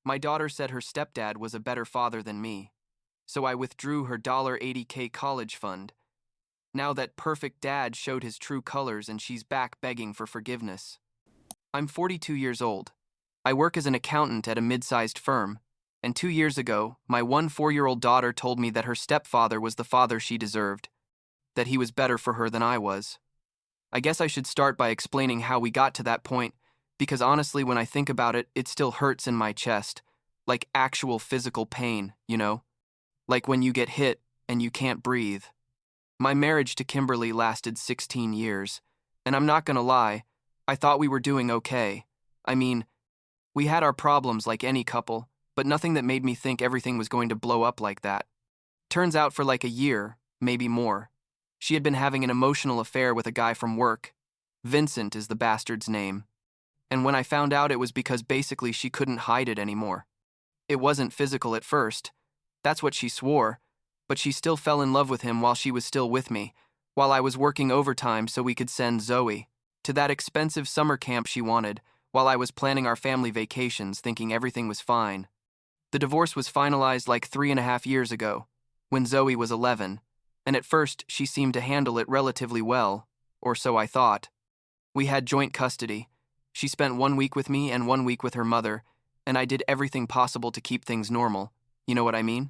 My daughter said her stepdad was a better father than me, so I withdrew her $80K college fund. Now that perfect dad showed his true colors and she's back begging for forgiveness. I'm 42 years old. I work as an accountant at a mid-sized firm, and 2 years ago, my 4-year-old daughter told me that her stepfather was the father she deserved, that he was better for her than I was. I guess I should start by explaining how we got to that point, because honestly, when I think about it, it still hurts in my chest, like actual physical pain, you know? Like when you get hit and you can't breathe. My marriage to Kimberly lasted 16 years, and I'm not gonna lie, I thought we were doing okay. I mean, we had our problems like any couple, but nothing that made me think everything was going to blow up like that. Turns out for like a year, maybe more, she had been having an emotional affair with a guy from work. Vincent is the bastard's name. And when I found out, it was because basically she couldn't hide it anymore. It wasn't physical at first. That's what she swore, but she still fell in love with him while she was still with me, while I was working overtime so we could send Zoe to that expensive summer camp she wanted, while I was planning our family vacations thinking everything was fine. The divorce was finalized like 3.5 years ago, when Zoe was 11, and at first she seemed to handle it relatively well, or so I thought. We had joint custody. She spent 1 week with me and 1 week with her mother, and I did everything possible to keep things normal. You know what I mean?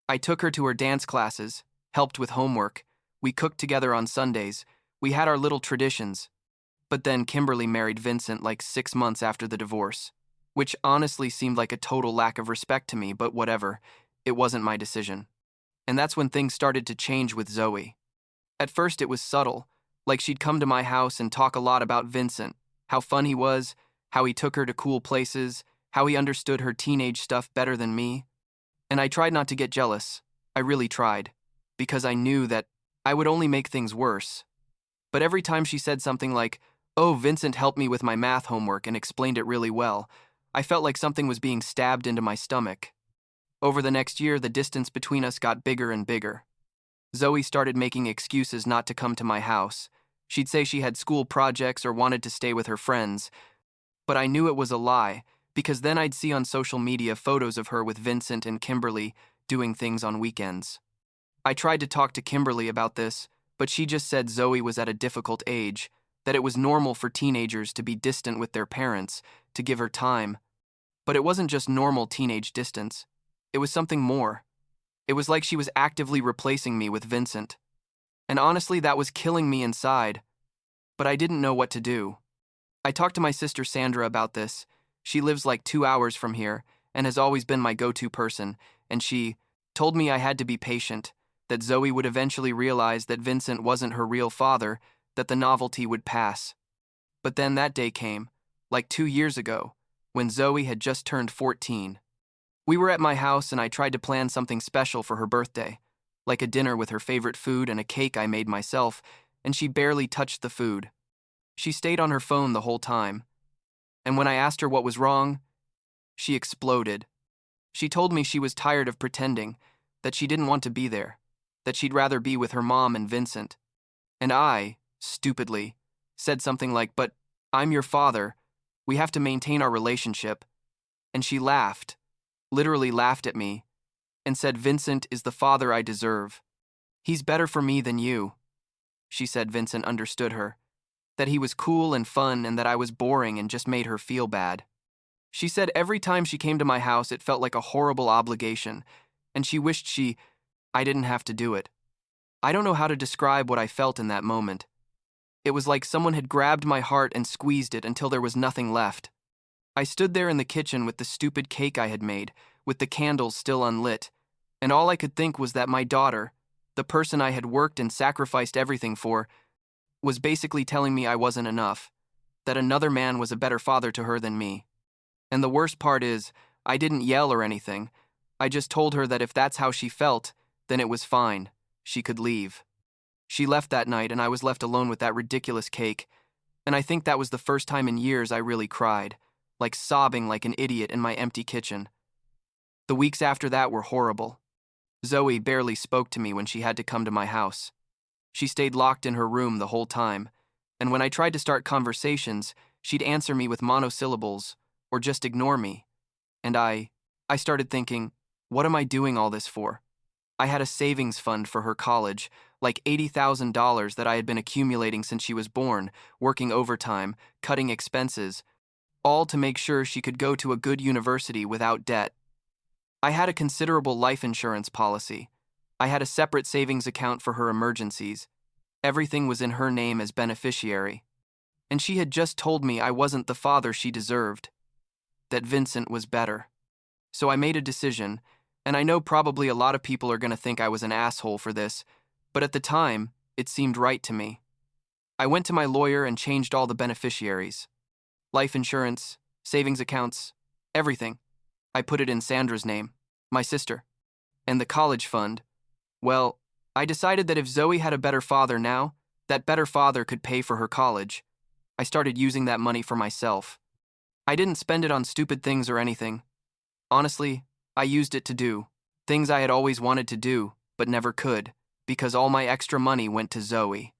I took her to her dance classes, helped with homework, we cooked together on Sundays, we had our little traditions. But then Kimberly married Vincent like 6 months after the divorce, which honestly seemed like a total lack of respect to me, but whatever, it wasn't my decision. And that's when things started to change with Zoe. At first it was subtle, like she'd come to my house and talk a lot about Vincent, how fun he was, how he took her to cool places, how he understood her teenage stuff better than me. And I tried not to get jealous. I really tried, because I knew that I would only make things worse. But every time she said something like, "Oh, Vincent helped me with my math homework and explained it really well," I felt like something was being stabbed into my stomach. Over the next year, the distance between us got bigger and bigger. Zoe started making excuses not to come to my house. She'd say she had school projects or wanted to stay with her friends. But I knew it was a lie, because then I'd see on social media photos of her with Vincent and Kimberly doing things on weekends. I tried to talk to Kimberly about this, but she just said Zoe was at a difficult age, that it was normal for teenagers to be distant with their parents, to give her time. But it wasn't just normal teenage distance. It was something more. It was like she was actively replacing me with Vincent. And honestly, that was killing me inside. But I didn't know what to do. I talked to my sister Sandra about this. She lives like 2 hours from here and has always been my go-to person, and she told me I had to be patient, that Zoe would eventually realize that Vincent wasn't her real father, that the novelty would pass. But then that day came, like 2 years ago, when Zoe had just turned 14. We were at my house and I tried to plan something special for her birthday, like a dinner with her favorite food and a cake I made myself, and she barely touched the food. She stayed on her phone the whole time. And when I asked her what was wrong, she exploded. She told me she was tired of pretending, that she didn't want to be there, that she'd rather be with her mom and Vincent. And I, stupidly, said something like, "But I'm your father. We have to maintain our relationship." And she laughed, literally laughed at me, and said Vincent is the father I deserve. He's better for me than you. She said Vincent understood her, that he was cool and fun and that I was boring and just made her feel bad. She said every time she came to my house it felt like a horrible obligation, and she wished I didn't have to do it. I don't know how to describe what I felt in that moment. It was like someone had grabbed my heart and squeezed it until there was nothing left. I stood there in the kitchen with the stupid cake I had made, with the candles still unlit, and all I could think was that my daughter, the person I had worked and sacrificed everything for, was basically telling me I wasn't enough, that another man was a better father to her than me. And the worst part is, I didn't yell or anything. I just told her that if that's how she felt, then it was fine. She could leave. She left that night and I was left alone with that ridiculous cake, and I think that was the first time in years I really cried, like sobbing like an idiot in my empty kitchen. The weeks after that were horrible. Zoe barely spoke to me when she had to come to my house. She stayed locked in her room the whole time, and when I tried to start conversations, she'd answer me with monosyllables or just ignore me. And I started thinking, what am I doing all this for? I had a savings fund for her college, like $80,000 that I had been accumulating since she was born, working overtime, cutting expenses, all to make sure she could go to a good university without debt. I had a considerable life insurance policy. I had a separate savings account for her emergencies. Everything was in her name as beneficiary. And she had just told me I wasn't the father she deserved, that Vincent was better. So I made a decision, and I know probably a lot of people are going to think I was an asshole for this, but at the time, it seemed right to me. I went to my lawyer and changed all the beneficiaries. Life insurance, savings accounts, everything. I put it in Sandra's name, my sister. And the college fund, well, I decided that if Zoe had a better father now, that better father could pay for her college. I started using that money for myself. I didn't spend it on stupid things or anything. Honestly, I used it to do things I had always wanted to do, but never could, because all my extra money went to Zoe.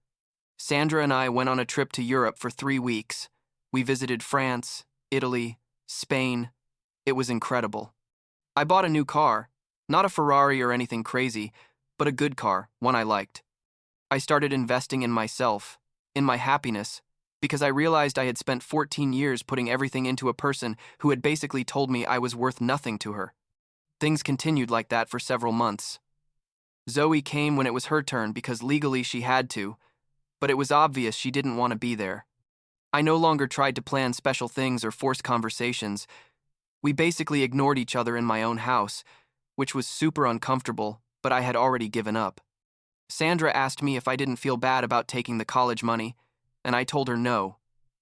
Sandra and I went on a trip to Europe for 3 weeks. We visited France, Italy, Spain. It was incredible. I bought a new car, not a Ferrari or anything crazy, but a good car, one I liked. I started investing in myself, in my happiness, because I realized I had spent 14 years putting everything into a person who had basically told me I was worth nothing to her. Things continued like that for several months. Zoe came when it was her turn because legally she had to, but it was obvious she didn't want to be there. I no longer tried to plan special things or force conversations. We basically ignored each other in my own house, which was super uncomfortable, but I had already given up. Sandra asked me if I didn't feel bad about taking the college money, and I told her no,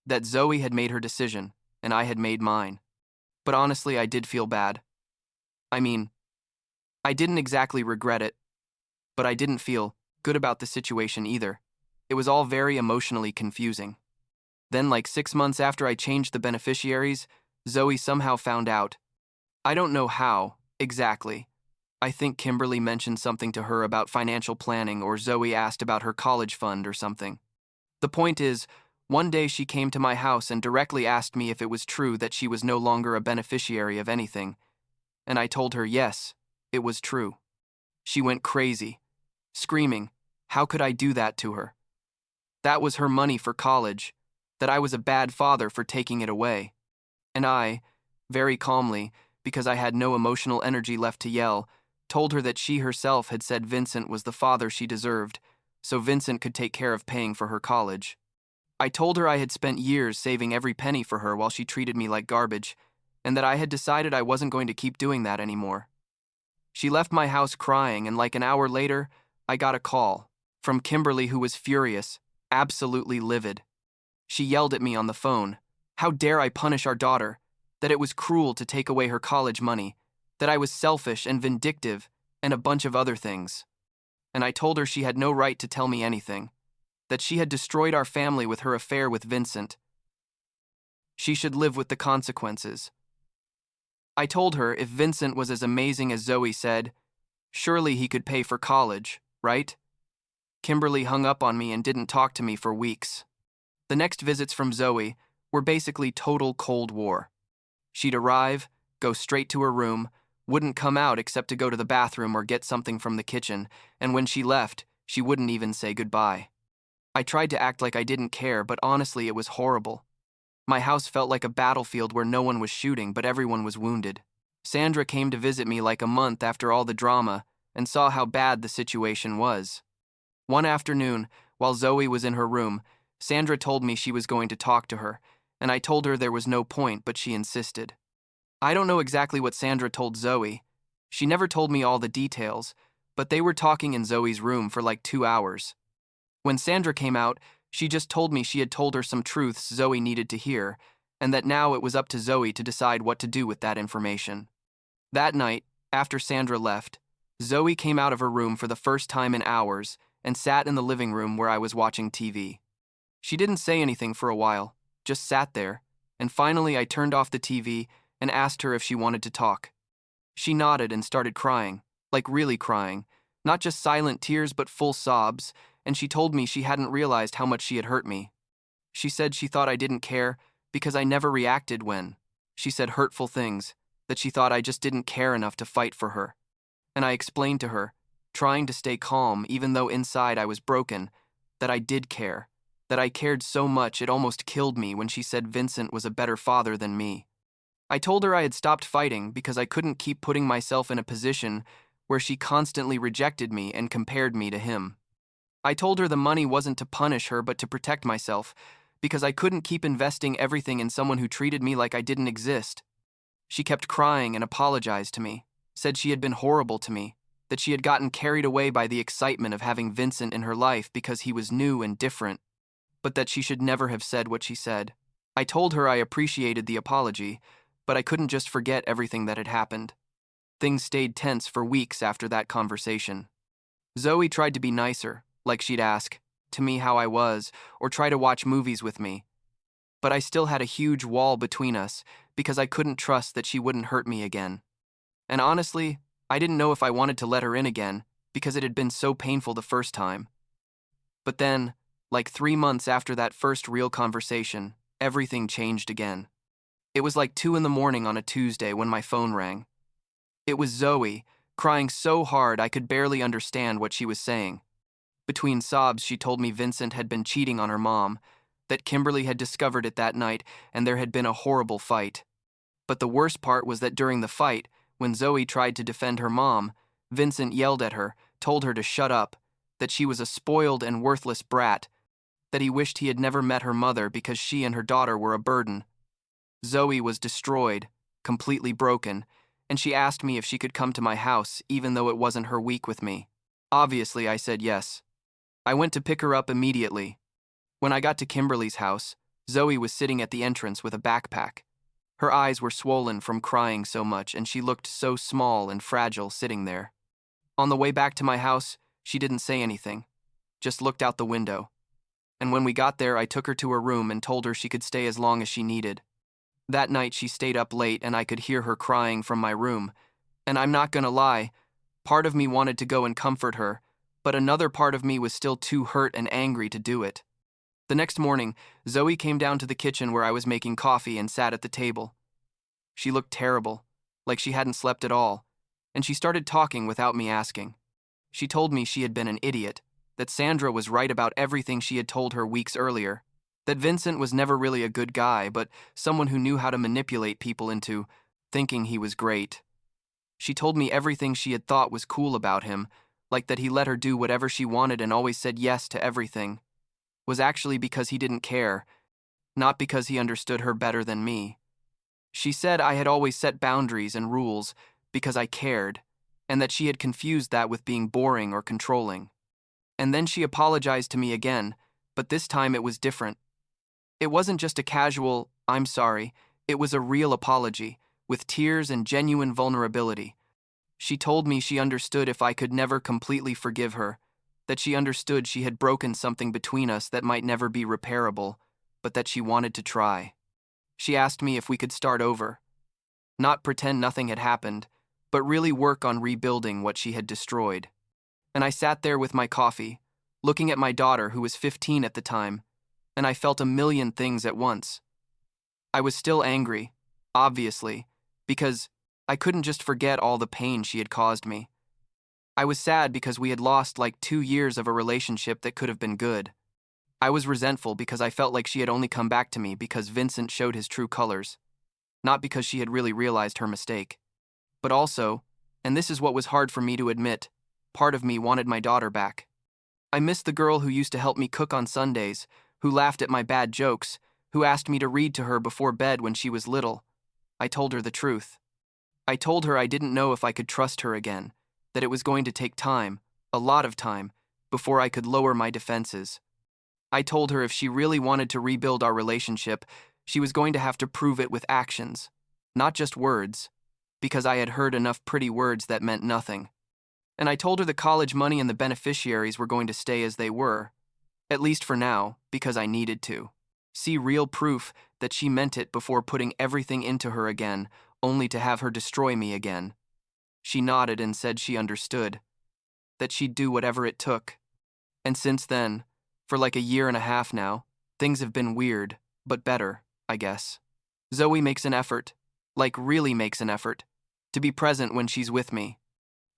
that Zoe had made her decision, and I had made mine. But honestly, I did feel bad. I mean, I didn't exactly regret it, but I didn't feel good about the situation either. It was all very emotionally confusing. Then, like 6 months after I changed the beneficiaries, Zoe somehow found out. I don't know how, exactly. I think Kimberly mentioned something to her about financial planning, or Zoe asked about her college fund or something. The point is, one day she came to my house and directly asked me if it was true that she was no longer a beneficiary of anything, and I told her yes, it was true. She went crazy, screaming, how could I do that to her? That was her money for college, that I was a bad father for taking it away. And I, very calmly, because I had no emotional energy left to yell, told her that she herself had said Vincent was the father she deserved, so Vincent could take care of paying for her college. I told her I had spent years saving every penny for her while she treated me like garbage, and that I had decided I wasn't going to keep doing that anymore. She left my house crying, and like an hour later, I got a call from Kimberly, who was furious, absolutely livid. She yelled at me on the phone. How dare I punish our daughter? That it was cruel to take away her college money, that I was selfish and vindictive, and a bunch of other things. And I told her she had no right to tell me anything, that she had destroyed our family with her affair with Vincent. She should live with the consequences. I told her if Vincent was as amazing as Zoe said, surely he could pay for college, right? Kimberly hung up on me and didn't talk to me for weeks. The next visits from Zoe were basically total Cold War. She'd arrive, go straight to her room, wouldn't come out except to go to the bathroom or get something from the kitchen, and when she left, she wouldn't even say goodbye. I tried to act like I didn't care, but honestly, it was horrible. My house felt like a battlefield where no one was shooting, but everyone was wounded. Sandra came to visit me like a month after all the drama and saw how bad the situation was. One afternoon, while Zoe was in her room, Sandra told me she was going to talk to her, and I told her there was no point, but she insisted. I don't know exactly what Sandra told Zoe. She never told me all the details, but they were talking in Zoe's room for like 2 hours. When Sandra came out, she just told me she had told her some truths Zoe needed to hear, and that now it was up to Zoe to decide what to do with that information. That night, after Sandra left, Zoe came out of her room for the first time in hours and sat in the living room where I was watching TV. She didn't say anything for a while, just sat there, and finally I turned off the TV and asked her if she wanted to talk. She nodded and started crying, like really crying, not just silent tears but full sobs, and she told me she hadn't realized how much she had hurt me. She said she thought I didn't care because I never reacted when she said hurtful things, that she thought I just didn't care enough to fight for her. And I explained to her, trying to stay calm even though inside I was broken, that I did care, that I cared so much it almost killed me when she said Vincent was a better father than me. I told her I had stopped fighting because I couldn't keep putting myself in a position where she constantly rejected me and compared me to him. I told her the money wasn't to punish her but to protect myself, because I couldn't keep investing everything in someone who treated me like I didn't exist. She kept crying and apologized to me, said she had been horrible to me, that she had gotten carried away by the excitement of having Vincent in her life because he was new and different, but that she should never have said what she said. I told her I appreciated the apology, but I couldn't just forget everything that had happened. Things stayed tense for weeks after that conversation. Zoe tried to be nicer, like she'd ask to me how I was, or try to watch movies with me. But I still had a huge wall between us because I couldn't trust that she wouldn't hurt me again. And honestly, I didn't know if I wanted to let her in again because it had been so painful the first time. But then, like 3 months after that first real conversation, everything changed again. It was like 2 in the morning on a Tuesday when my phone rang. It was Zoe, crying so hard I could barely understand what she was saying. Between sobs, she told me Vincent had been cheating on her mom, that Kimberly had discovered it that night, and there had been a horrible fight. But the worst part was that during the fight, when Zoe tried to defend her mom, Vincent yelled at her, told her to shut up, that she was a spoiled and worthless brat, that he wished he had never met her mother because she and her daughter were a burden. Zoe was destroyed, completely broken, and she asked me if she could come to my house even though it wasn't her week with me. Obviously, I said yes. I went to pick her up immediately. When I got to Kimberly's house, Zoe was sitting at the entrance with a backpack. Her eyes were swollen from crying so much, and she looked so small and fragile sitting there. On the way back to my house, she didn't say anything, just looked out the window. And when we got there, I took her to her room and told her she could stay as long as she needed. That night, she stayed up late, and I could hear her crying from my room. And I'm not gonna lie, part of me wanted to go and comfort her, but another part of me was still too hurt and angry to do it. The next morning, Zoe came down to the kitchen where I was making coffee and sat at the table. She looked terrible, like she hadn't slept at all, and she started talking without me asking. She told me she had been an idiot, that Sandra was right about everything she had told her weeks earlier, that Vincent was never really a good guy, but someone who knew how to manipulate people into thinking he was great. She told me everything she had thought was cool about him, like that he let her do whatever she wanted and always said yes to everything, was actually because he didn't care, not because he understood her better than me. She said I had always set boundaries and rules because I cared, and that she had confused that with being boring or controlling. And then she apologized to me again, but this time it was different. It wasn't just a casual, "I'm sorry," it was a real apology, with tears and genuine vulnerability. She told me she understood if I could never completely forgive her, that she understood she had broken something between us that might never be repairable, but that she wanted to try. She asked me if we could start over, not pretend nothing had happened, but really work on rebuilding what she had destroyed. And I sat there with my coffee, looking at my daughter who was 15 at the time, and I felt a million things at once. I was still angry, obviously, because I couldn't just forget all the pain she had caused me. I was sad because we had lost like 2 years of a relationship that could have been good. I was resentful because I felt like she had only come back to me because Vincent showed his true colors, not because she had really realized her mistake. But also, and this is what was hard for me to admit, part of me wanted my daughter back. I missed the girl who used to help me cook on Sundays, who laughed at my bad jokes, who asked me to read to her before bed when she was little. I told her the truth. I told her I didn't know if I could trust her again, that it was going to take time, a lot of time, before I could lower my defenses. I told her if she really wanted to rebuild our relationship, she was going to have to prove it with actions, not just words, because I had heard enough pretty words that meant nothing. And I told her the college money and the beneficiaries were going to stay as they were, at least for now, because I needed to. See real proof that she meant it before putting everything into her again, only to have her destroy me again. She nodded and said she understood, that she'd do whatever it took. And since then, for like a year and a half now, things have been weird, but better, I guess. Zoe makes an effort, Like, really makes an effort to be present when she's with me.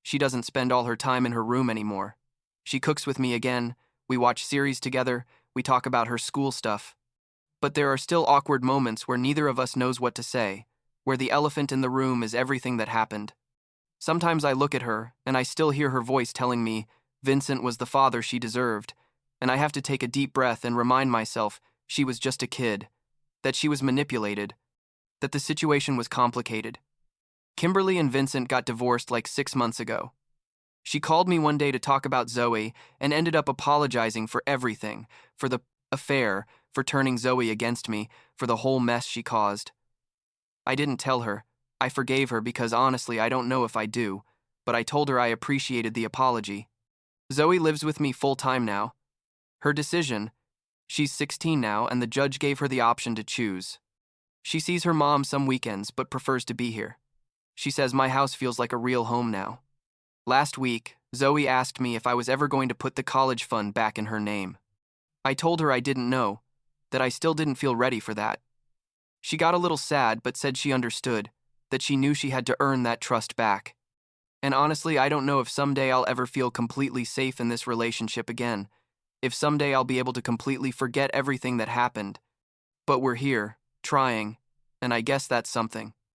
She doesn't spend all her time in her room anymore. She cooks with me again, we watch series together, we talk about her school stuff. But there are still awkward moments where neither of us knows what to say, where the elephant in the room is everything that happened. Sometimes I look at her, and I still hear her voice telling me Vincent was the father she deserved, and I have to take a deep breath and remind myself she was just a kid, that she was manipulated, that the situation was complicated. Kimberly and Vincent got divorced like 6 months ago. She called me one day to talk about Zoe and ended up apologizing for everything, for the affair, for turning Zoe against me, for the whole mess she caused. I didn't tell her. I forgave her because honestly I don't know if I do, but I told her I appreciated the apology. Zoe lives with me full-time now. Her decision. She's 16 now and the judge gave her the option to choose. She sees her mom some weekends but prefers to be here. She says my house feels like a real home now. Last week, Zoe asked me if I was ever going to put the college fund back in her name. I told her I didn't know, that I still didn't feel ready for that. She got a little sad but said she understood, that she knew she had to earn that trust back. And honestly, I don't know if someday I'll ever feel completely safe in this relationship again, if someday I'll be able to completely forget everything that happened. But we're here, trying, and I guess that's something.